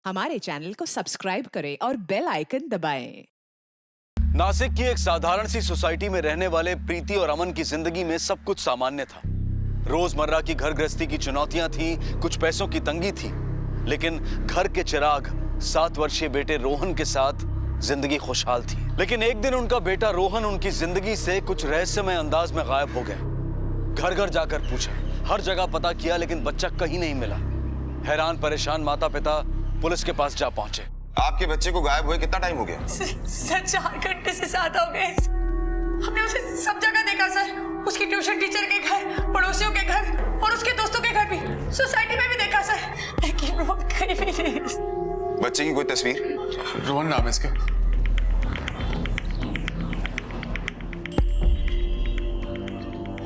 हमारे चैनल को सब्सक्राइब करें और बेल आइकन दबाएं। नासिक की एक साधारण सी सोसाइटी में रहने वाले प्रीति और अमन की जिंदगी में सब कुछ सामान्य था। रोजमर्रा की घर गृहस्थी की चुनौतियां थी, कुछ पैसों की तंगी थी, लेकिन घर के चिराग 7 वर्षीय बेटे रोहन के साथ जिंदगी खुशहाल थी। लेकिन एक दिन उनका बेटा रोहन उनकी जिंदगी से कुछ रहस्यमय अंदाज में गायब हो गया। घर घर जाकर पूछा, हर जगह पता किया, लेकिन बच्चा कहीं नहीं मिला। हैरान परेशान माता पिता पुलिस के पास जा पहुंचे। आपके बच्चे को गायब हुए कितना टाइम हो गया? सर 4 घंटे से ज्यादा हो गए। हमने उसे सब जगह देखा सर, उसकी ट्यूशन टीचर के घर, पड़ोसियों के घर और उसके दोस्तों के घर भी, सोसाइटी में भी देखा सर, लेकिन वो कहीं भी नहीं। बच्चे की कोई तस्वीर? रोहन नाम है इसका।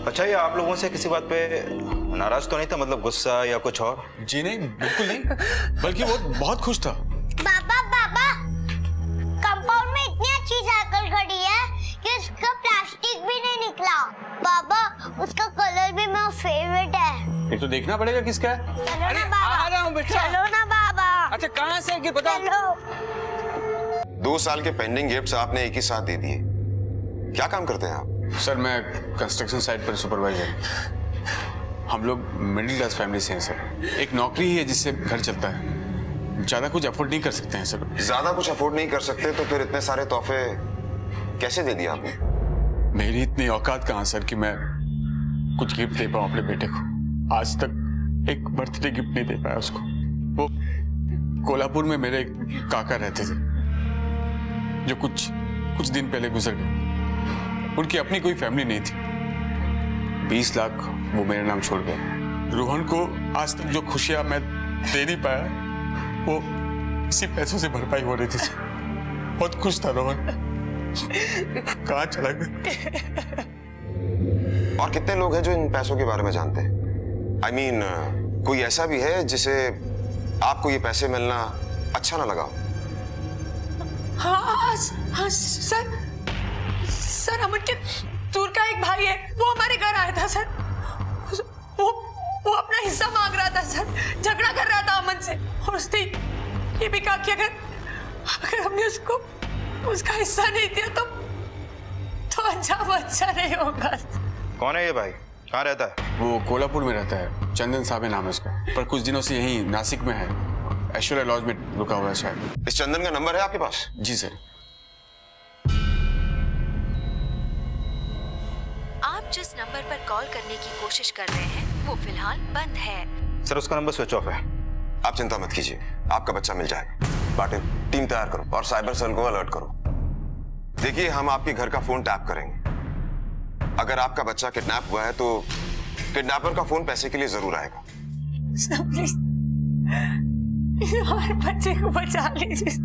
अच्छा, ये आप लोगों से किसी बात पे नाराज तो नहीं था, मतलब गुस्सा या कुछ और? जी नहीं, बिल्कुल नहीं, बल्कि वो बहुत खुश था। पापा, कंपाउंड में इतनी अच्छी साइकिल खड़ी है कि उसका प्लास्टिक भी नहीं निकला। पापा, उसका कलर भी मेरा फेवरेट है। ये तो देखना पड़ेगा किसका है। चलो ना बाबा, आ रहा हूँ बेटा। चलो ना बाबा। अच्छा, कहाँ से कि बताओ। चलो। 2 साल के पेंडिंग गिफ्ट्स आपने एक ही साथ दे दिए। क्या काम करते हैं आप? सर, मैं कंस्ट्रक्शन साइट पर सुपरवाइजर। हम लोग मिडिल क्लास फैमिली से हैं सर। एक नौकरी ही है जिससे घर चलता है, ज्यादा कुछ अफोर्ड नहीं कर सकते हैं सर। ज्यादा कुछ अफोर्ड नहीं कर सकते तो फिर इतने सारे तोहफे कैसे दे दिए आपने? मेरी इतनी औकात कहाँ सर कि मैं कुछ गिफ्ट दे पाऊँ अपने बेटे को। आज तक एक बर्थडे गिफ्ट नहीं दे पाया उसको। वो कोल्हापुर में मेरे काका रहते थे जो कुछ दिन पहले गुजर गए। उनकी अपनी कोई फैमिली नहीं थी। 20 लाख वो मेरे नाम छोड़ गए। रोहन को आज तक जो खुशियां मैं दे नहीं पाया, वो इसी पैसों से भरपाई हो रही थी। बहुत खुश था रोहन, कहाँ चला गया। और कितने लोग हैं जो इन पैसों के बारे में जानते हैं? I mean, कोई ऐसा भी है जिसे आपको ये पैसे मिलना अच्छा ना लगा? हाँ सर, अमन के दूर का एक भाई है, वो हमारे घर आया था सर। वो अपना हिस्सा मांग रहा था सर, झगड़ा कर रहा था अमन से, और उसने ये भी कहा कि अगर हमने उसको उसका हिस्सा नहीं दिया तो अंजाम अच्छा नहीं होगा। कौन है ये भाई? कहाँ रहता है? वो कोल्हापुर में रहता है, चंदन साहब नाम है उसका, पर कुछ दिनों से यहीं नासिक में है, ऐश्वर्या लॉज में रुका हुआ है शायद। इस चंदन का नंबर है आपके पास? जी सर। आप जिस नंबर पर कॉल करने की कोशिश कर रहे हैं वो फिलहाल बंद है। सर, उसका नंबर स्विच ऑफ है। आप चिंता मत कीजिए, आपका बच्चा मिल जाएगा। पाटिल, टीम तैयार करो और साइबर सेल को अलर्ट करो। देखिए, हम आपके घर का फोन टैप करेंगे। अगर आपका बच्चा किडनैप हुआ है तो किडनैपर का फोन पैसे के लिए जरूर आएगा। प्लीज हमारे बच्चे को बचा लीजिए।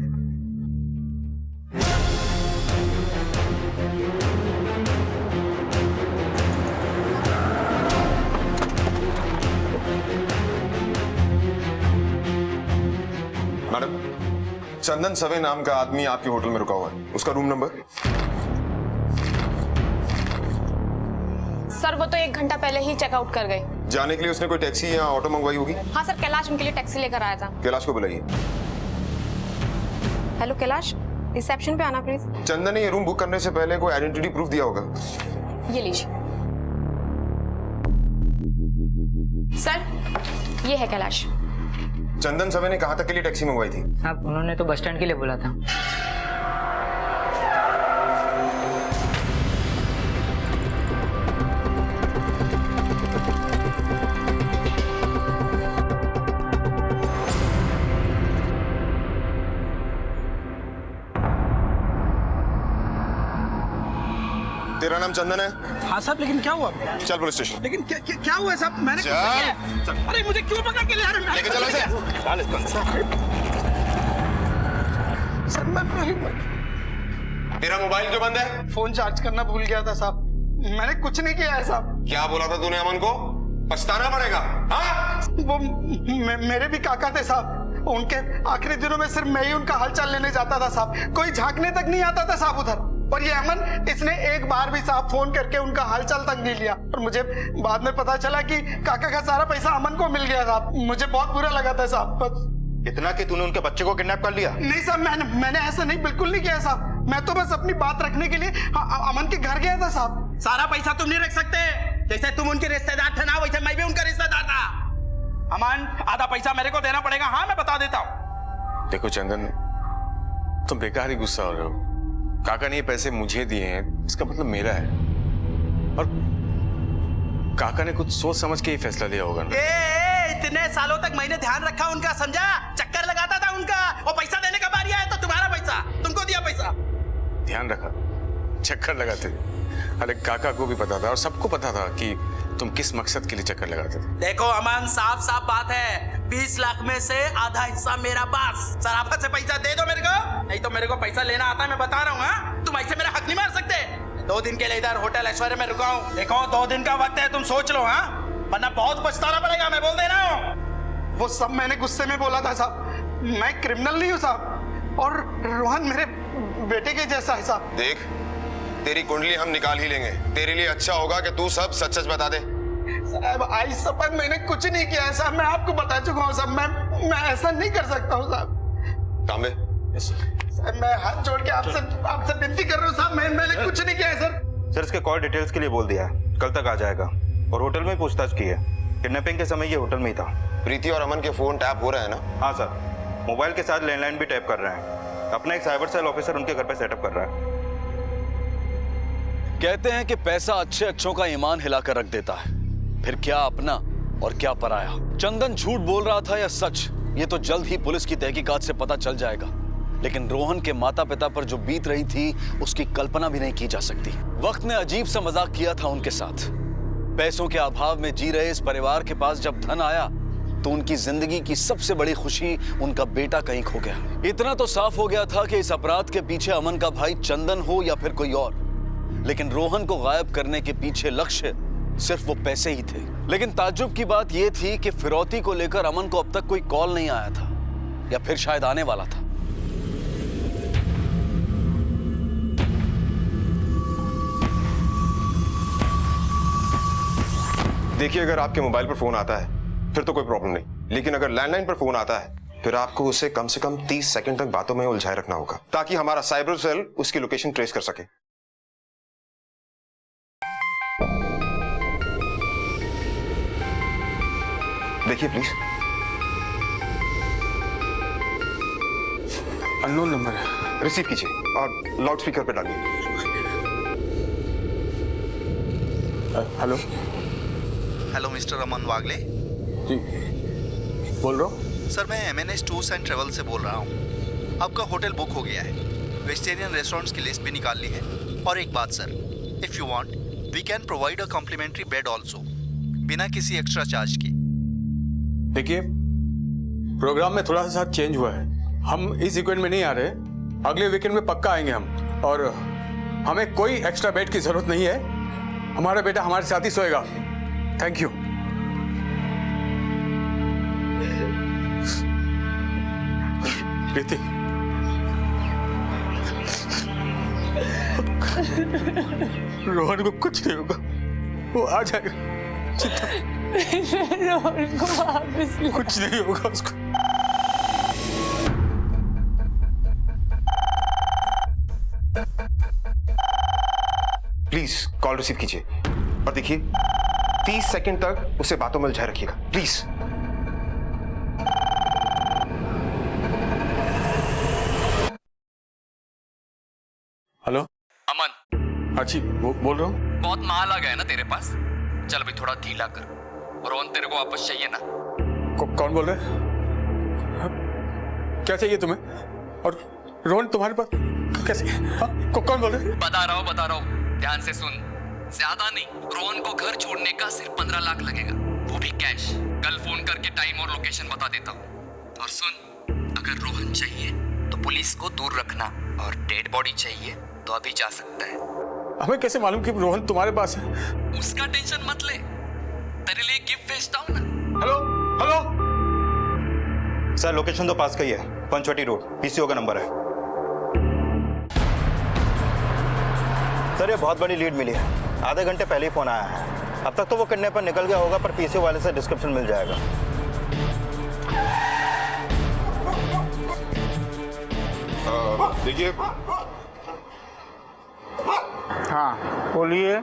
मैडम, चंदन सवे नाम का आदमी आपके होटल में रुका हुआ है, उसका रूम नंबर? सर, वो तो 1 घंटा पहले ही चेकआउट कर गए। जाने के लिए उसने कोई टैक्सी या ऑटो मंगवाई होगी? हाँ सर, कैलाश उनके लिए टैक्सी लेकर आया था। कैलाश को बुलाइए। हेलो कैलाश, रिसेप्शन पे आना प्लीज। चंदन ने ये रूम बुक करने से पहले कोई आइडेंटिटी प्रूफ दिया होगा? ये लीजिए। सर, ये है कैलाश। चंदन सवे ने कहाँ तक के लिए टैक्सी मंगवाई थी? साहब, उन्होंने तो बस स्टैंड के लिए बोला था। तेरा नाम चंदन है? हाँ साहब, लेकिन क्या हुआ? चल पुलिस स्टेशन। लेकिन क्या हुआ है साहब? मैंने चल। अरे मुझे क्यों पकड़ के ले आ रहे हैं? लेके चलो इसे। सर, तेरा मोबाइल क्यों बंद है? फोन चार्ज करना भूल गया था साहब। मैंने कुछ नहीं किया है साहब। क्या बोला था तूने अमन को? पछताना पड़ेगा। हाँ? वो मेरे भी काका थे साहब। उनके आखिरी दिनों में सिर्फ मैं ही उनका हालचाल लेने जाता था साहब। कोई झांकने तक नहीं आता था साहब उधर। और ये अमन, इसने एक बार भी साहब फोन करके उनका हालचाल तक नहीं लिया। और मुझे बाद में पता चला कि काका का सारा पैसा अमन को मिल गया साहब। मुझे बहुत बुरा लगा था साहब। बस इतना कि तूने उनके बच्चे को किडनैप कर लिया? नहीं साहब, मैंने ऐसा नहीं, बिल्कुल नहीं किया साहब। मैं तो बस अपनी बात रखने के लिए अमन के घर गया था साहब। सारा पैसा तुम नहीं रख सकते। जैसे तुम उनके रिश्तेदार थे ना, वैसे मैं भी उनका रिश्तेदार था। अमन, आधा पैसा मेरे को देना पड़ेगा। हाँ, मैं बता देता हूँ। देखो चंदन, तुम बेकार ही गुस्सा हो रहे हो। काका ने ये पैसे मुझे दिए हैं, इसका मतलब मेरा है। और काका ने कुछ सोच समझ के ही फैसला लिया होगा ना। इतने सालों तक मैंने ध्यान रखा उनका, समझा? चक्कर लगाता था उनका। और पैसा देने का बारी आया तो तुम्हारा पैसा, तुमको दिया पैसा। ध्यान रखा, चक्कर लगाते थे। अरे काका को भी पता था और सबको पता था कि तुम किस मकसद के लिए चक्कर लगाते थे। देखो अमन, साफ साफ बात है, 20 लाख में से आधा हिस्सा मेरा पास। सराफत से पैसा दे दो मेरे को, नहीं तो मेरे को पैसा लेना आता है, मैं बता रहा हूँ। हाँ, तुम ऐसे मेरा हक नहीं मार सकते। 2 दिन के लिए इधर होटल ऐश्वर्य में रुका हूँ। देखो 2 दिन का वक्त है, तुम सोच लो। हाँ, वरना बहुत पछताना पड़ेगा, मैं बोल दे रहा हूँ। वो सब मैंने गुस्से में बोला था साहब। मैं क्रिमिनल नहीं हूँ साहब, और रोहन मेरे बेटे के जैसा है साहब। देख, तेरी कुंडली हम निकाल ही लेंगे। तेरे लिए अच्छा होगा कि तू सब सच सच बता दे। साहब आज शपथ मैंने कुछ नहीं किया है साहब, मैं आपको बता चुका हूँ साहब। मैं ऐसा नहीं कर सकता हूँ साहब। तांबे, साहब मैं हाथ जोड़ के आपसे विनती कर रहा हूँ साहब, मैंने कुछ नहीं किया है सर। सर, इसके कॉल डिटेल्स के लिए बोल दिया है, कल तक आ जाएगा। और होटल में पूछताछ की है। किडनैपिंग के समय ये होटल में ही था। प्रीति और अमन के फोन टैप हो रहे हैं ना? हाँ सर, मोबाइल के साथ लैंडलाइन भी टैप कर रहे हैं। अपना एक साइबर सेल ऑफिसर उनके घर पे सेटअप कर रहा है। कहते हैं कि पैसा अच्छे अच्छों का ईमान हिलाकर रख देता है, फिर क्या अपना और क्या पराया। चंदन झूठ बोल रहा था या सच, ये तो जल्द ही पुलिस की तहकीकात से पता चल जाएगा। लेकिन रोहन के माता पिता पर जो बीत रही थी, उसकी कल्पना भी नहीं की जा सकती। वक्त ने अजीब सा मजाक किया था उनके साथ। पैसों के अभाव में जी रहे इस परिवार के पास जब धन आया, तो उनकी जिंदगी की सबसे बड़ी खुशी उनका बेटा कहीं खो गया। इतना तो साफ हो गया था कि इस अपराध के पीछे अमन का भाई चंदन हो या फिर कोई और, लेकिन रोहन को गायब करने के पीछे लक्ष्य सिर्फ वो पैसे ही थे। लेकिन ताज्जुब की बात यह थी कि फिरौती को लेकर अमन को अब तक कोई कॉल नहीं आया था, या फिर शायद आने वाला था। देखिए, अगर आपके मोबाइल पर फोन आता है फिर तो कोई प्रॉब्लम नहीं, लेकिन अगर लैंडलाइन पर फोन आता है फिर आपको उसे कम से कम 30 सेकंड तक बातों में उलझाए रखना होगा, ताकि हमारा साइबर सेल उसकी लोकेशन ट्रेस कर सके। देखिए प्लीज। अननोन नंबर है। रिसीव कीजिए और लाउड स्पीकर पे डालिए। हेलो। हेलो मिस्टर अमन वागले जी, बोल रहा हूँ सर। मैं MNS टूर्स एंड ट्रेवल से बोल रहा हूँ। आपका होटल बुक हो गया है, वेजिटेरियन रेस्टोरेंट्स की लिस्ट भी निकाल ली है। और एक बात sir, if you want we can provide a complimentary bed also, बिना किसी एक्स्ट्रा चार्ज की। देखिए, प्रोग्राम में थोड़ा सा चेंज हुआ है। हम इस वीकेंड में नहीं आ रहे, अगले वीकेंड में पक्का आएंगे हम। और हमें कोई एक्स्ट्रा बेड की जरूरत नहीं है, हमारा बेटा हमारे साथ ही सोएगा। Thank you. प्रीति, रोहन को कुछ नहीं होगा, वो आ जाएगा। रोहन को वापस ला। कुछ नहीं होगा उसको। प्लीज कॉल रिसीव कीजिए और देखिए 30 सेकंड तक उसे बातों में उलझाए रखिएगा प्लीज। हेलो अमन। हाँ जी, बोल रहा हूँ। बहुत माल आ गया है ना तेरे पास, चल अभी थोड़ा ढीला कर। रोहन तेरे को वापस चाहिए ना? कौन बोल रहा है? क्या चाहिए तुम्हें? और रोहन तुम्हारे पास कैसे? कौन बोल रहा है? बता रहा हूँ, ध्यान से सुन। ज्यादा नहीं, रोहन को घर छोड़ने का सिर्फ 15 लाख लगेगा, वो भी कैश। कल फोन करके टाइम और लोकेशन बता देता हूँ। और सुन, अगर रोहन चाहिए तो पुलिस को दूर रखना, और डेड बॉडी चाहिए तो अभी जा सकता है। हमें कैसे मालूम कि रोहन तुम्हारे पास है? उसका टेंशन मत ले, तेरे लिए गिफ्ट भेजता हूँ ना। हेलो। सर, लोकेशन तो पास का ही है, पंचवटी रोड, PCO का नंबर है। सर, ये बहुत बड़ी लीड मिली है, आधे घंटे पहले ही फोन आया है। अब तक तो वो किडनैपर निकल गया होगा, पर PCO वाले से डिस्क्रिप्शन मिल जाएगा। देखिए। हाँ बोलिए।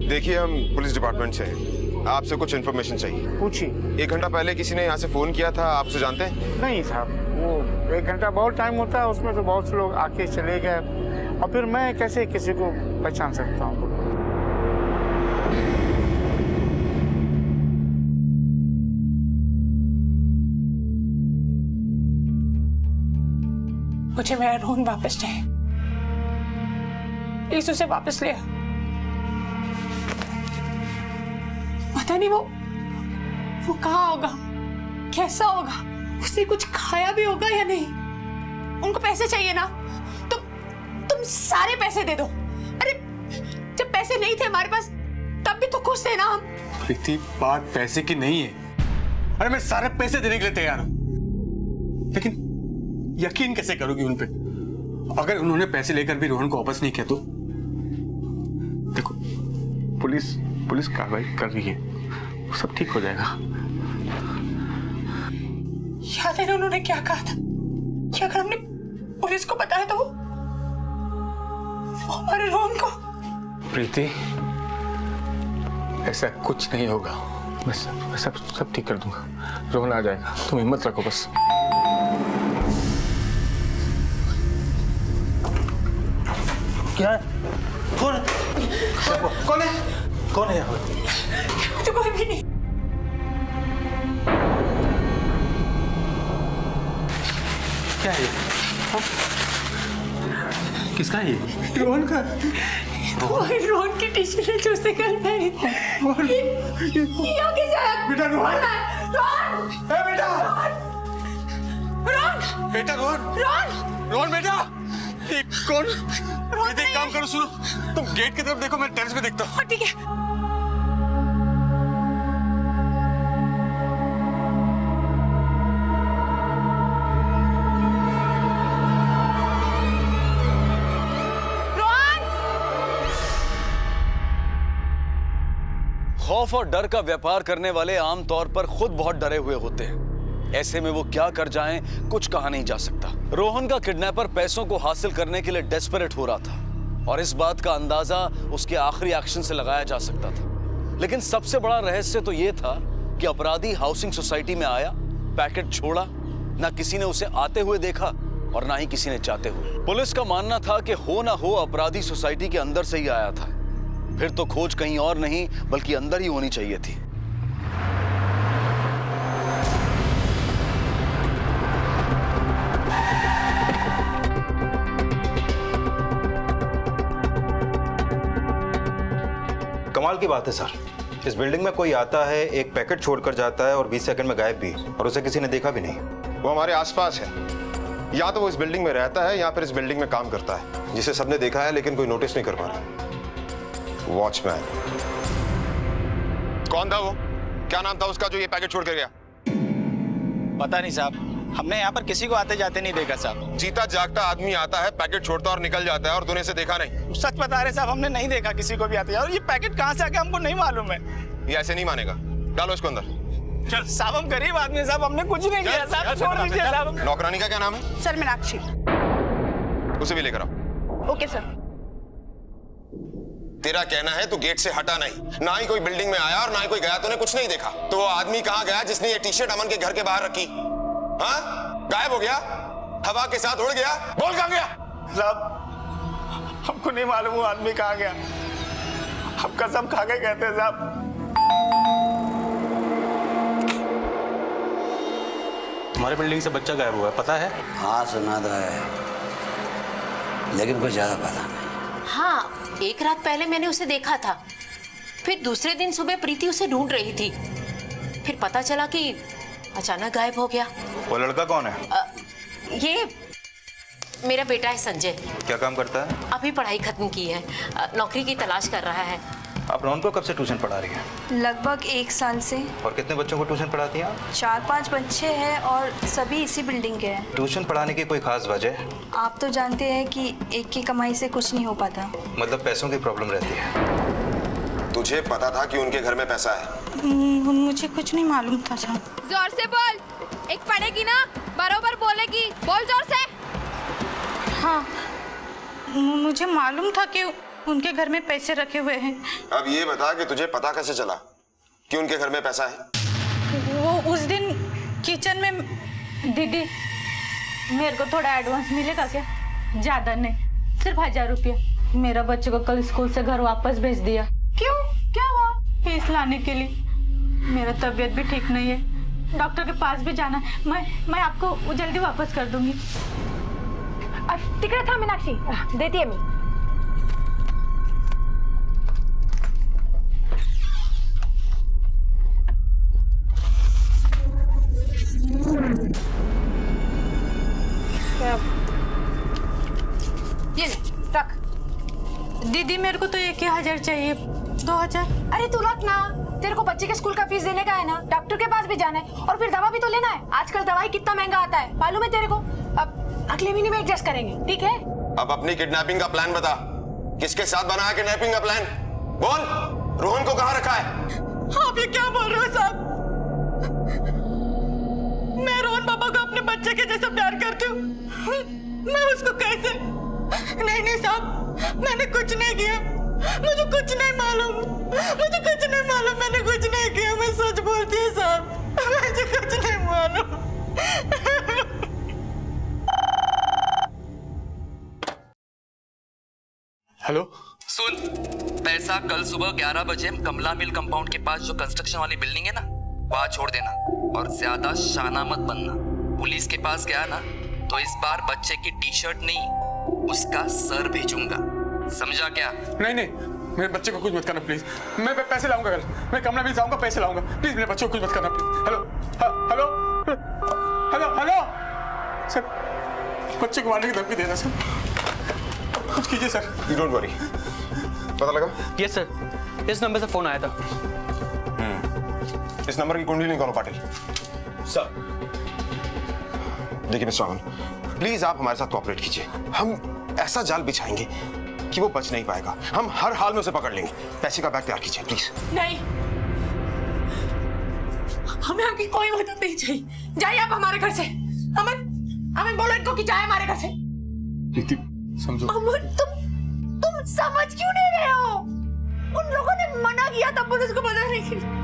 देखिए हम पुलिस डिपार्टमेंट से हैं। आपसे कुछ इन्फॉर्मेशन चाहिए। पूछिए। 1 घंटा पहले किसी ने यहाँ से फोन किया था, आप उसे जानते हैं? नहीं साहब, वो 1 घंटा बहुत टाइम होता है, उसमें तो बहुत से लोग आके चले गए, और फिर मैं कैसे किसी को पहचान सकता हूँ? मुझे मेरा रोहन वापस चाहिए। प्लीज उसे वापस ले। पता नहीं वो कहाँ होगा, कैसा होगा, उसने कुछ खाया भी होगा या नहीं। उनको पैसे चाहिए ना, तुम सारे पैसे दे दो। अरे जब पैसे नहीं थे हमारे पास तब भी तो खुश थे ना हम। प्रीति, बात पैसे की नहीं है। अरे मैं सारे पैसे देने के लिए तैयार हूं, लेकिन यकीन कैसे करोगी उन पे? अगर उन्होंने पैसे लेकर भी रोहन को वापस नहीं किया तो? देखो, पुलिस कार्रवाई कर रही है, वो सब ठीक हो जाएगा। याद है ना उन्होंने क्या कहा था कि अगर हमने पुलिस को बताया तो वो हमारे रोहन को। प्रीति, ऐसा कुछ नहीं होगा। मैं सब ठीक कर दूंगा। रोहन आ जाएगा, तुम हिम्मत रखो बस। क्या है? कौन है? कौन है यहाँ पे? तो कोई भी नहीं। क्या है? किसका है ये? रोहन का। रोहन की टी-शर्ट है जो उसने कल पहनी थी। ये आगे जाए। बेटा रोहन। रोहन। बेटा। रोहन। बेटा रोहन। रोहन बेटा। ये कौन? एक काम करो, सुनो, तुम गेट की तरफ देखो, मैं टेरेस पे देखता हूँ। ठीक है। खौफ और डर का व्यापार करने वाले आमतौर पर खुद बहुत डरे हुए होते हैं। ऐसे में वो क्या कर जाएं, कुछ कहा नहीं जा सकता। रोहन का किडनैपर पैसों को हासिल करने के लिए डेस्परेट हो रहा था, और इस बात का अंदाजा उसके आखिरी एक्शन से लगाया जा सकता था। लेकिन सबसे बड़ा रहस्य तो यह था कि अपराधी हाउसिंग सोसाइटी में आया, पैकेट छोड़ा, ना किसी ने उसे आते हुए देखा और ना ही किसी ने जाते हुए। पुलिस का मानना था कि हो ना हो अपराधी सोसाइटी के अंदर से ही आया था, फिर तो खोज कहीं और नहीं बल्कि अंदर ही होनी चाहिए थी। कमाल की बात है सर, इस बिल्डिंग में कोई आता है, एक पैकेट छोड़कर जाता है और 20 सेकंड में गायब भी, और उसे किसी ने देखा भी नहीं। वो हमारे आसपास है। या तो वो इस बिल्डिंग में रहता है या फिर इस बिल्डिंग में काम करता है, जिसे सबने देखा है लेकिन कोई नोटिस नहीं कर पा रहा। वॉचमैन। कौन था वो? क्या नाम था उसका जो ये पैकेट छोड़ कर गया? पता नहीं साहब, हमने यहाँ पर किसी को आते जाते नहीं देखा साहब। जीता जागता आदमी आता है, पैकेट छोड़ता और निकल जाता है, और तूने इसे देखा नहीं? सच बता रहे साहब, हमने नहीं देखा किसी को भी आते। और ये पैकेट कहाँ से आ गया हमको नहीं मालूम है। ये ऐसे नहीं मानेगा, डालो इसको अंदर। चल साहब, हम गरीब आदमी साहब, हमने कुछ नहीं किया साहब, छोड़ दीजिए साहब। नौकरानी का क्या नाम है? सर मीनाक्षी। उसे भी लेकर आओ। Okay sir. तेरा कहना है तू गेट से हटा नहीं, ना ही कोई बिल्डिंग में आया और ना ही कोई गया, तूने कुछ नहीं देखा। तो वो आदमी कहाँ गया जिसने ये टी-शर्ट अमन के घर के बाहर रखी? हाँ? गायब हो गया, हवा के साथ उड़ गया, बोल कहाँ गया? साहब हमको नहीं मालूम वो आदमी कहाँ गया, हम कसम खा के कहते हैं साहब। तुम्हारे बिल्डिंग से बच्चा गायब हुआ है, पता है? हाँ सुना था है, लेकिन कुछ ज्यादा पता नहीं। हाँ, एक रात पहले मैंने उसे देखा था, फिर दूसरे दिन सुबह प्रीति उसे ढूंढ रही थी, फिर पता चला कि अचानक गायब हो गया। वो लड़का कौन है? ये मेरा बेटा है संजय। क्या काम करता है? अभी पढ़ाई खत्म की है, नौकरी की तलाश कर रहा है। आप रोहन को कब से ट्यूशन पढ़ा रही हैं? लगभग 1 साल से। और कितने बच्चों को ट्यूशन पढ़ाती हैं? 4-5 बच्चे हैं और सभी इसी बिल्डिंग के हैं। ट्यूशन पढ़ाने की कोई खास वजह? आप तो जानते हैं कि एक की कमाई से कुछ नहीं हो पाता। मतलब पैसों की प्रॉब्लम रहती है। तुझे पता था कि उनके घर में पैसा है? मुझे कुछ नहीं मालूम था सर। जोर से बोल, एक पढ़ेगी ना, बरोबर बोलेगी, बोल जोर से। हाँ, मुझे मालूम था कि उनके घर में पैसे रखे हुए हैं। अब ये बता कि तुझे पता कैसे चला कि उनके घर में पैसा है? वो उस दिन किचन में दीदी, मेरे को थोड़ा एडवांस मिलेगा क्या? ज्यादा नहीं, सिर्फ 1000 रुपया। मेरा बच्चे को कल स्कूल से घर वापस भेज दिया। क्यों, क्या हुआ? फीस लाने के लिए। मेरा तबीयत भी ठीक नहीं है, डॉक्टर के पास भी जाना है। मैं आपको जल्दी वापस कर दूंगी। तिकडे था मीनाक्षी, देती है मी। ये रख। दीदी मेरे को तो 1000 चाहिए, 2000। अरे तू रख ना, तेरे को बच्चे के स्कूल का फीस देने का है ना, डॉक्टर के पास भी जाना है और फिर दवा भी तो लेना है। आजकल दवाई कितना महंगा आता है, मालूम है तेरे को? अब अगले महीने में एडजस्ट करेंगे, ठीक है? अब अपनी किडनैपिंग का प्लान बता। किसके साथ बना है किडनैपिंग का प्लान? बोल, रोहन को कहाँ रखा है? आप ये क्या बोल रहे हो साहब? मैं रोहन पापा को अपने बच्चे के जैसा प्यार करती हूँ। मैं उसको कैसे? नहीं साहब, मैंने कुछ नहीं किया। मुझे कुछ नहीं मालूम, मुझे कुछ नहीं मालूम, मैंने कुछ नहीं किया। मैं सच बोलती हूँ साहब, मुझे कुछ नहीं मालूम। हेलो सुन, पैसा कल सुबह 11 बजे कमला मिल कंपाउंड के पास जो कंस्ट्रक्शन वाली बिल्डिंग है ना, वहां छोड़ देना और ज्यादा शाना मत बनना। पुलिस के पास गया ना तो इस बार बच्चे की टी शर्ट नहीं, उसका सर भेजूंगा, समझा क्या? नहीं, मेरे बच्चे को कुछ मत करना प्लीज। मैं पैसे लाऊंगा कल, मैं कमला मिल जाऊंगा, पैसे लाऊंगा। प्लीज मेरे बच्चे को कुछ मत करना प्लीज। हेलो सर, बच्चे को मारने की धमकी दे रहा सर, कुछ कीजिए सर। You don't worry. पता लगा? यस सर, इस नंबर से फोन आया था। इस नंबर की कुंडली निकालो पाटिल। सर देखिए मिस्टर अमन, प्लीज आप हमारे साथ कोऑपरेट कीजिए। हम ऐसा जाल बिछाएंगे कि वो बच नहीं पाएगा। हम हर हाल में उसे पकड़ लेंगे। पैसे का बैग तैयार कीजिए प्लीज। नहीं, हमें आपकी कोई मदद नहीं चाहिए। जाइए आप हमारे घर से। अमन बोलो इनको कि जाए हमारे घर से। समझो। अमन तुम समझ क्यों नहीं रहे हो? उन लोगों ने मना किया था, पुलिस को पता नहीं किया।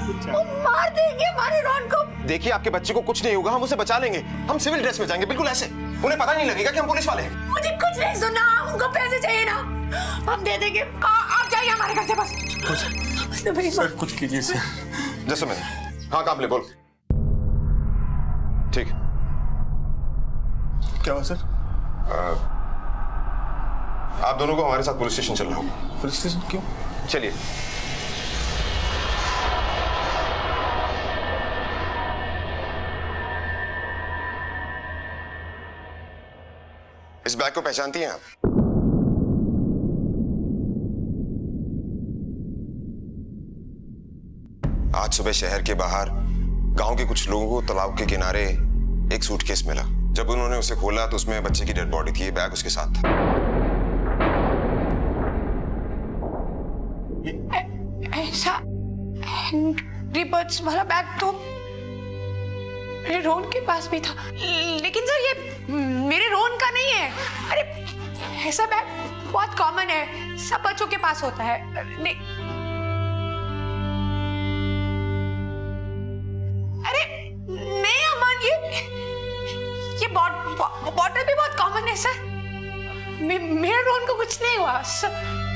वो मार देंगे हमारे रोहन को। देखिए आपके बच्चे को कुछ नहीं होगा, हम उसे बचा लेंगे। हम सिविल ड्रेस में जाएंगे, बिल्कुल ऐसे। उन्हें पता नहीं लगेगा कि हम पुलिस वाले हैं। मुझे कुछ नहीं सुनना, उनको पैसे चाहिए ना, हम दे देंगे। आप जाइए हमारे घर से बस। सर कुछ कीजिए सर। जैसे मैं, हाँ काम ले, बोल। ठीक। क्या हुआ सर? आप दोनों को हमारे साथ पुलिस स्टेशन चलना होगा। पुलिस स्टेशन क्यों? चलिए। इस बैग को पहचानती हैं आप? आज सुबह शहर के बाहर गांव के कुछ लोगों को तालाब के किनारे एक सूटकेस मिला। जब उन्होंने उसे खोला तो उसमें बच्चे की डेड बॉडी थी। ये बैग उसके साथ था। ऐसा एंग्री बर्ड्स वाला बैग तो मेरे रोहन के पास भी था, लेकिन सर ये मेरे रोहन का नहीं है। अरे ऐसा बैग बहुत कॉमन है, सब बच्चों के पास होता है। नहीं, अरे नहीं अमन, ये बॉटल भी बहुत कॉमन है सर। मेरे रोहन को कुछ नहीं हुआ सर।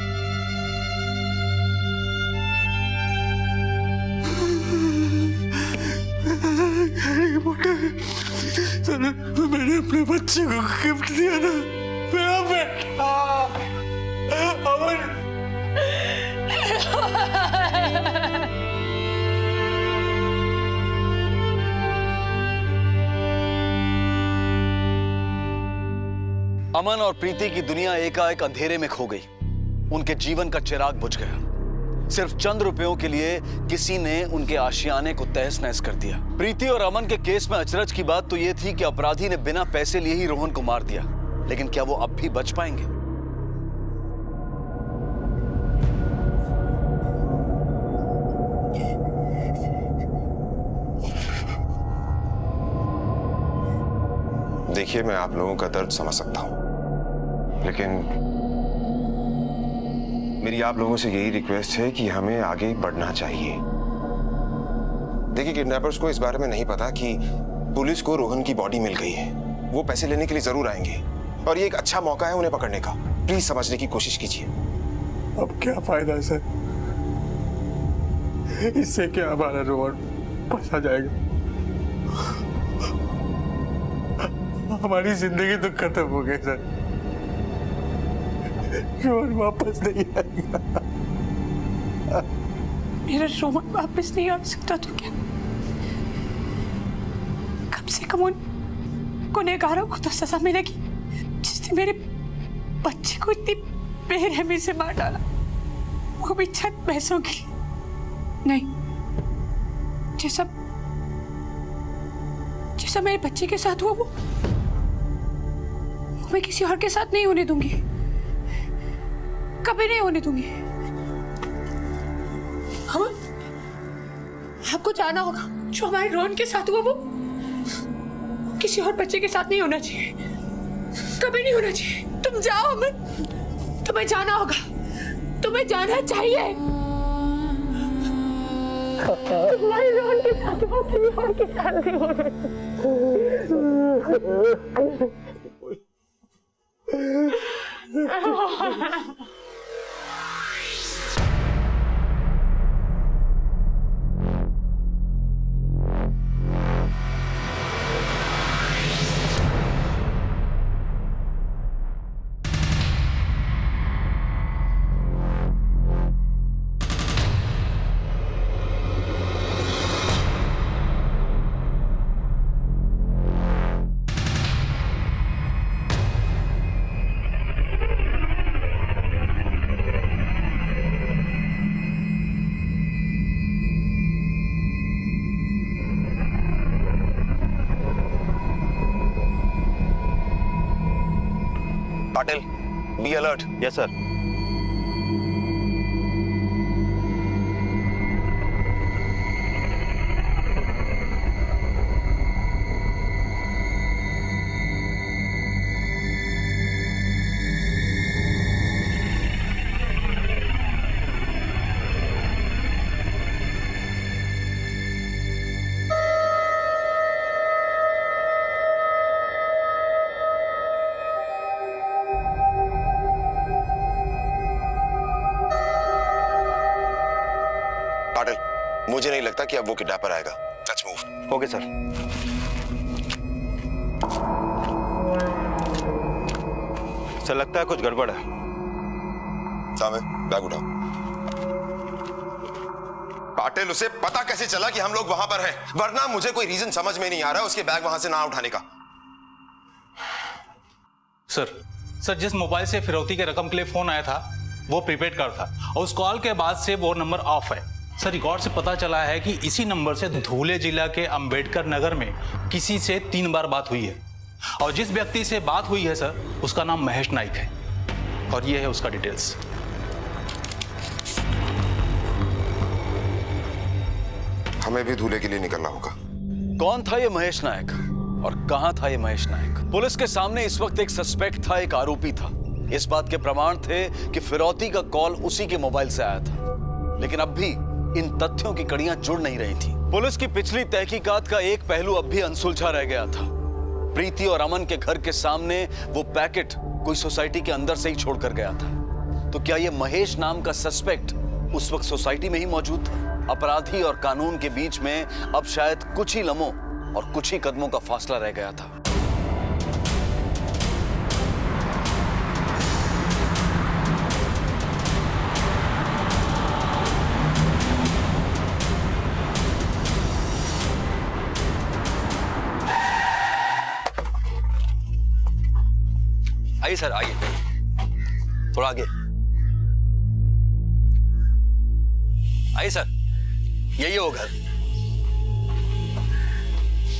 मैंने अपने बच्चे को गिफ्ट दिया ना, मेरा बेटा अमन। अमन और प्रीति की दुनिया एकाएक अंधेरे में खो गई। उनके जीवन का चिराग बुझ गया। सिर्फ चंद रुपयों के लिए किसी ने उनके आशियाने को तहस नहस कर दिया। प्रीति और अमन के केस में अचरज की बात तो यह थी कि अपराधी ने बिना पैसे लिए ही रोहन को मार दिया, लेकिन क्या वो अब भी बच पाएंगे? देखिए, मैं आप लोगों का दर्द समझ सकता हूं, लेकिन मेरी आप लोगों से यही रिक्वेस्ट है कि हमें आगे बढ़ना चाहिए। देखिए, किडनैपर्स को इस बारे में नहीं पता कि पुलिस को रोहन की बॉडी मिल गई है। वो पैसे लेने के लिए जरूर आएंगे और ये एक अच्छा मौका है उन्हें पकड़ने का। प्लीज समझने की कोशिश कीजिए। अब क्या फायदा सर, इससे क्या हमारा रोहन फंसा जाएगा? हमारी जिंदगी तो खत्म हो गई सर, रोहन वापस नहीं आएगा। मेरा रोहन वापस नहीं आ सकता तो क्या, कम से कम उन गुनहगारों को तो सजा मिलेगी जिसने मेरे बच्चे को इतनी बेरहमी से मार डाला, वो भी चंद पैसों के लिए। नहीं, जैसा मेरे बच्चे के साथ हुआ वो मैं किसी और के साथ नहीं होने दूंगी, कभी नहीं होने दूंगी। आपको जाना होगा, जो हमारे रोहन के साथ हुआ वो किसी और बच्चे के साथ नहीं होना चाहिए, कभी नहीं होना चाहिए। तुम जाओ अमन, तुम्हें जाना होगा, तुम्हें जाना चाहिए। तुम्हारे रोहन के साथ हुआ किसी और के साथ नहीं होना चाहिए। Patil, be alert. Yes sir. मुझे नहीं लगता कि अब वो किडनैपर आएगा। Let's move. Okay sir. Sir लगता है कुछ गड़बड़ है। सामे, बैग उठाओ। पाटिल, उसे पता कैसे चला कि हम लोग वहां पर हैं? वरना मुझे कोई रीजन समझ में नहीं आ रहा उसके बैग वहां से ना उठाने का। सर जिस मोबाइल से फिरौती के रकम के लिए फोन आया था वो प्रीपेड कार्ड था और उस कॉल के बाद से वो नंबर ऑफ है। सर रिकॉर्ड से पता चला है कि इसी नंबर से धुले जिला के अंबेडकर नगर में किसी से 3 बार बात हुई है और जिस व्यक्ति से बात हुई है सर उसका नाम महेश नाइक है और ये है उसका डिटेल्स। हमें भी धुले के लिए निकलना होगा। कौन था ये महेश नायक और कहां था ये महेश नायक? पुलिस के सामने इस वक्त एक सस्पेक्ट था, एक आरोपी था। इस बात के प्रमाण थे कि फिरौती का कॉल उसी के मोबाइल से आया था, लेकिन अब भी इन तथ्यों की कड़ियां जुड़ नहीं रही थी। पुलिस की पिछली तहकीकात का एक पहलू अब भी अनसुलझा रह गया था। प्रीति और अमन के घर के सामने वो पैकेट कोई सोसाइटी के अंदर से ही छोड़कर गया था। तो क्या ये महेश नाम का सस्पेक्ट उस वक्त सोसाइटी में ही मौजूद था? अपराधी और कानून के बीच में अब शायद कुछ ही लम्हों और कुछ ही कदमों का फासला रह गया था। आइए सर, आइए, थोड़ा आगे आइए सर, यही है वो घर।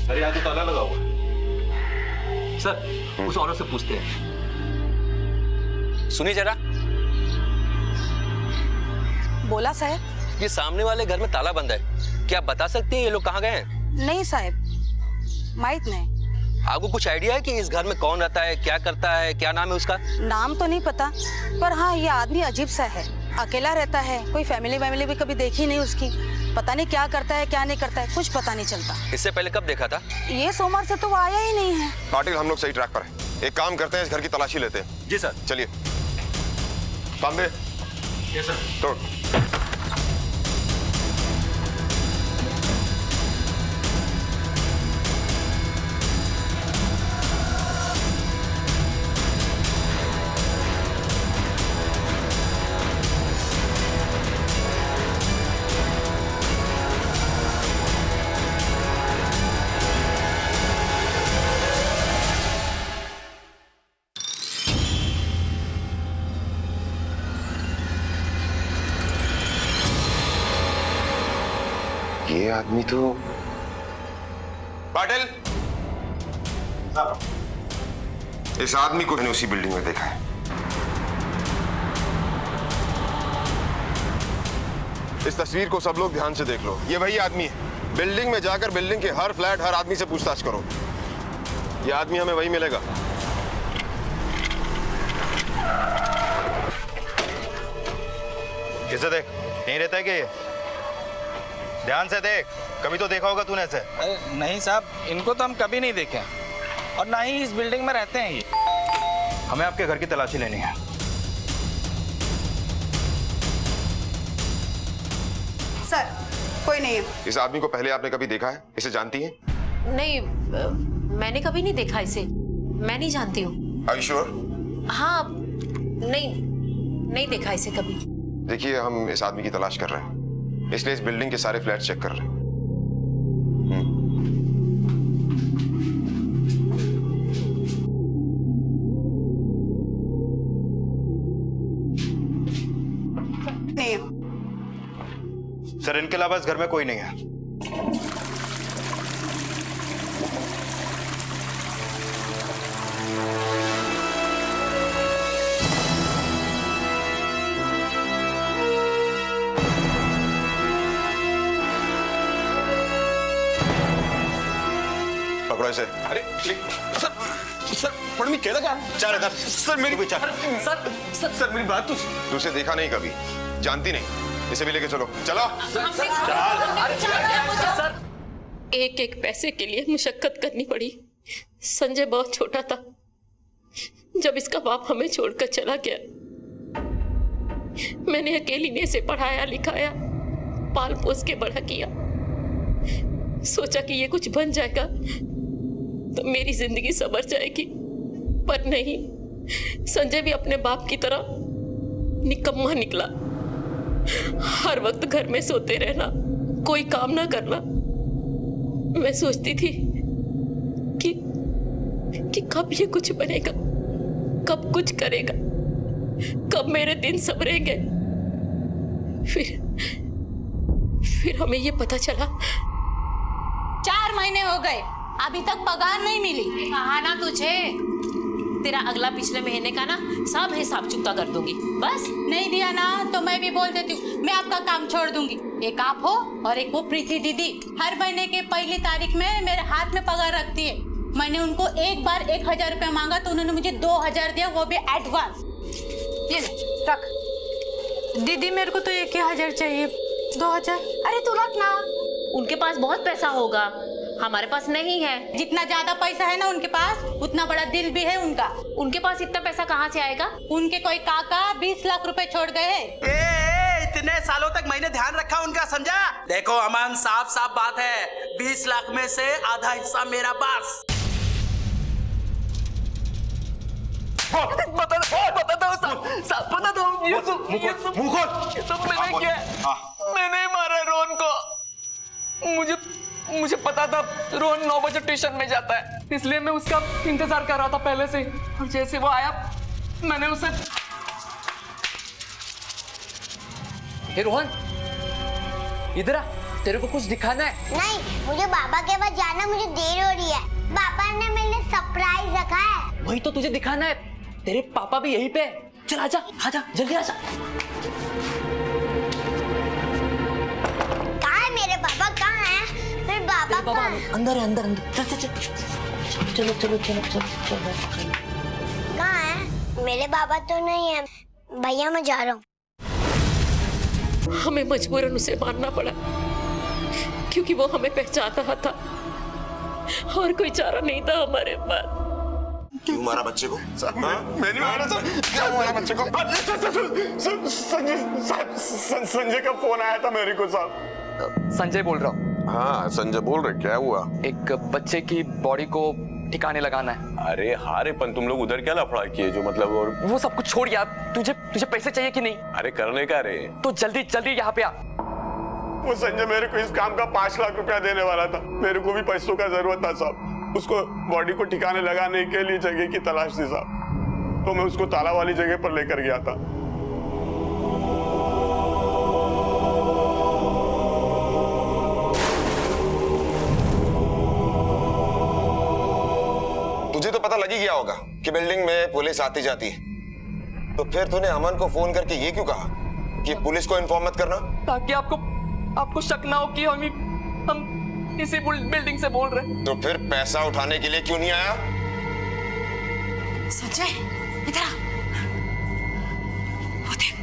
अरे यहाँ तो ताला लगा हुआ है। सर उस औरत से पूछते हैं। सुनिए जरा। बोला साहब। ये सामने वाले घर में ताला बंद है, क्या आप बता सकती हैं ये लोग कहाँ गए हैं? नहीं साहब, माहित नहीं। आपको कुछ आइडिया है कि इस घर में कौन रहता है, क्या करता है, क्या नाम है उसका? नाम तो नहीं पता, पर हाँ ये आदमी अजीब सा है। अकेला रहता है, कोई फैमिली भी कभी देखी नहीं उसकी। पता नहीं क्या करता है क्या नहीं करता है, कुछ पता नहीं चलता। इससे पहले कब देखा था? ये सोमवार से तो वो आया ही नहीं है। पाटिल, हम लोग सही ट्रैक पर हैं। एक काम करते हैं, इस घर की तलाशी लेते हैं। जी सर। चलिए। तांबे। Yes sir. तोड़। ये आदमी तो पाटिल, इस आदमी को मैंने उसी बिल्डिंग में देखा है। इस तस्वीर को सब लोग ध्यान से देख लो। ये वही आदमी है। बिल्डिंग में जाकर बिल्डिंग के हर फ्लैट, हर आदमी से पूछताछ करो। ये आदमी हमें वही मिलेगा। किसे देख, नहीं रहता है क्या ये? ध्यान से देख, कभी तो देखा होगा तूने ऐसे। अरे नहीं साहब, इनको तो हम कभी नहीं देखे और ना ही इस बिल्डिंग में रहते हैं ये। हमें आपके घर की तलाशी लेनी है। सर, कोई नहीं है। इस आदमी को पहले आपने कभी देखा है? इसे जानती हैं? नहीं, मैंने कभी नहीं देखा इसे। मैं नहीं जानती हूँ। Are you sure? हाँ, नहीं देखा इसे कभी। देखिए, हम इस आदमी की तलाश कर रहे हैं, इसलिए इस बिल्डिंग के सारे फ्लैट चेक कर रहे हैं। नहीं है। सर, इनके अलावा इस घर में कोई नहीं है। पकड़ो इसे। अरे सर पढ़नी क्या लगा? चल इधर। सर मेरी सर मेरी बात तो। तू उसे देखा नहीं कभी, जानती नहीं। इसे भी लेके चलो। चलो। सर, एक पैसे के लिए मुशक्कत करनी पड़ी। संजय बहुत छोटा था जब इसका बाप हमें छोड़कर चला गया। मैंने अकेली ने इसे पढ़ाया लिखाया, पाल पोस के बड़ा किया। सोचा कि ये कुछ बन जाएगा तो मेरी जिंदगी संवर जाएगी, पर नहीं। संजय भी अपने बाप की तरह निकम्मा निकला। हर वक्त घर में सोते रहना, कोई काम ना करना। मैं सोचती थी कि कब ये कुछ बनेगा, कब कुछ करेगा, कब मेरे दिन संवरेंगे। फिर हमें ये पता चला 4 महीने हो गए, अभी तक पगार नहीं मिली। कहा ना तुझे, तेरा अगला पिछले महीने का ना सब हिसाब चुकता कर दूंगी। बस नहीं दिया ना तो मैं भी बोल देती हूँ, मैं आपका काम छोड़ दूंगी। एक आप हो और एक वो प्रीति दीदी। हर महीने के पहली तारीख में मेरे हाथ में पगार रखती है। मैंने उनको एक बार 1000 रुपया मांगा तो उन्होंने मुझे 2000 दिया, वो भी एडवांस। ये रख। दीदी मेरे को तो 1000 चाहिए। 2000? अरे तू रख ना, उनके पास बहुत पैसा होगा, हमारे पास नहीं है। जितना ज्यादा पैसा है ना उनके पास, उतना बड़ा दिल भी है उनका। उनके पास इतना पैसा कहाँ से आएगा? उनके कोई काका 20 लाख रुपए छोड़ गए हैं। इतने सालों तक मैंने ध्यान रखा उनका, समझा? देखो अमन, साफ बात है, 20 लाख में से आधा हिस्सा मेरा पास। बता दो ये सब मैंने किया। मैंने मारा रोहन को। मुझे पता था रोहन 9 बजे ट्यूशन में जाता है, इसलिए मैं उसका इंतजार कर रहा था पहले से। और जैसे वो आया मैंने उसे। रोहन इधर आ, तेरे को कुछ दिखाना है। नहीं, मुझे बाबा के पास जाना, मुझे देर हो रही है। पापा ने मेरे लिए सरप्राइज रखा है। वही तो तुझे दिखाना है, तेरे पापा भी यहीं पे। चल आजा जल्दी आजा। कहाँ है मेरे पापा? कहाँ है मेरे पापा? अंदर है, अंदर। चल। चलो चलो चलो चलो चलो। कहाँ है? मेरे बाबा तो नहीं है भैया, मैं जा रहा हूँ। हमें मजबूरन उसे मारना पड़ा क्योंकि वो हमें पहचान रहा था और कोई चारा नहीं था हमारे पास। क्यों मारा बच्चे को? मैं नहीं मारा सर। क्या मारा बच्चे को? संजय का फोन आया था मेरे को साहब। संजय बोल रहा हूँ। हाँ संजय बोल रहे, क्या हुआ? एक बच्चे की बॉडी को ठिकाने लगाना है। अरे हारे पन तुम लोग उधर क्या लफड़ा किए जो मतलब? और वो सब कुछ छोड़ यार, तुझे पैसे चाहिए कि नहीं? अरे करने का रे, तो जल्दी जल्दी यहाँ पे आ। वो संजय मेरे को इस काम का 5 लाख रुपया देने वाला था। मेरे को भी पैसों का जरूरत था साहब। उसको बॉडी को ठिकाने लगाने के लिए जगह की तलाश थी साहब, तो मैं उसको ताला वाली जगह पर लेकर गया था। तुझे तो पता लग ही गया होगा कि बिल्डिंग में पुलिस आती जाती है, तो फिर तूने अमन को फोन करके ये क्यों कहा कि पुलिस को इन्फॉर्म मत करना? ताकि आपको शक ना हो कि हम इसी बिल्डिंग से बोल रहे हैं। तो फिर पैसा उठाने के लिए क्यों नहीं आया? संजय इधर आ। वो देख।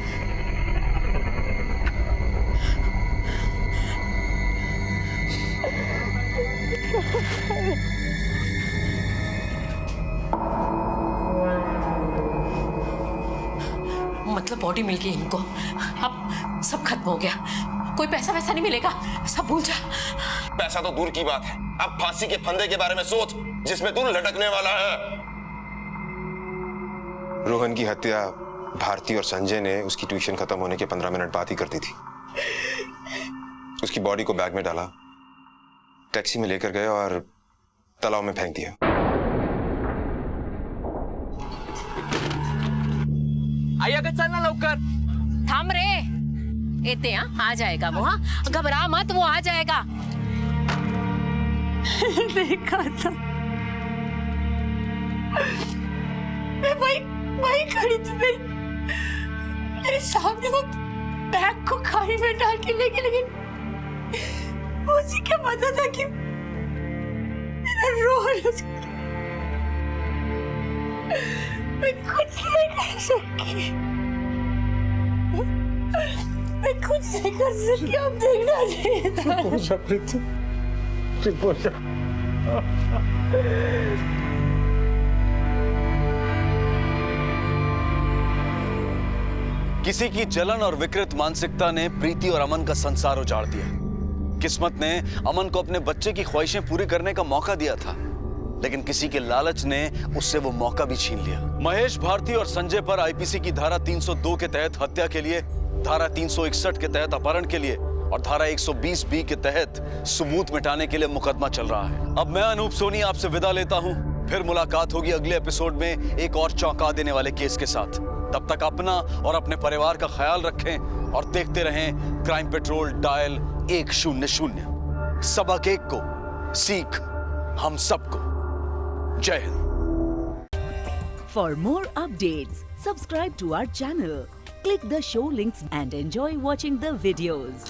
मतलब बॉडी मिल गई इनको, अब सब खत्म हो गया, कोई पैसा वैसा नहीं मिलेगा, सब भूल जा। पैसा तो दूर की बात है, अब फांसी के फंदे के बारे में सोच जिसमें तू लटकने वाला है। रोहन की हत्या भारती और संजय ने उसकी ट्यूशन खत्म होने के 15 मिनट बाद ही कर दी थी। उसकी बॉडी को बैग में डाला, टैक्सी में लेकर गए और तालाब में फेंक दिया। आई अगर चलना लवकर। थाम रे, येते आ जाएगा वो। हाँ घबरा मत, वो आ जाएगा। देखा था मैं वही खड़ी थी, मेरे सामने वो बैग को खाई में डाल के लेके, लेकिन मुझे क्या पता था कि मेरा रोल, मैं कुछ नहीं कर सकी, मैं कुछ नहीं कर सकी। अब देखना चाहिए था। चुप हो जा। किसी की जलन और विकृत मानसिकता ने प्रीति और अमन का संसार उजाड़ दिया। किस्मत ने अमन को अपने बच्चे की ख्वाहिशें पूरी करने का मौका दिया था, लेकिन किसी के लालच ने उससे वो मौका भी छीन लिया। महेश भारती और संजय पर आईपीसी की धारा 302 के तहत हत्या के लिए, धारा 361 के तहत अपहरण के लिए और धारा 120 बी के तहत सबूत मिटाने के लिए मुकदमा चल रहा है। अब मैं अनूप सोनी आपसे विदा लेता हूं, फिर मुलाकात होगी अगले एपिसोड में एक और चौंका देने वाले केस के साथ। तब तक अपना और अपने परिवार का ख्याल रखें और देखते रहें क्राइम पेट्रोल डायल 100। सबक एक को, सीख हम सबको। जय Hind. For more updates, subscribe to our channel, click the show links and enjoy watching the videos.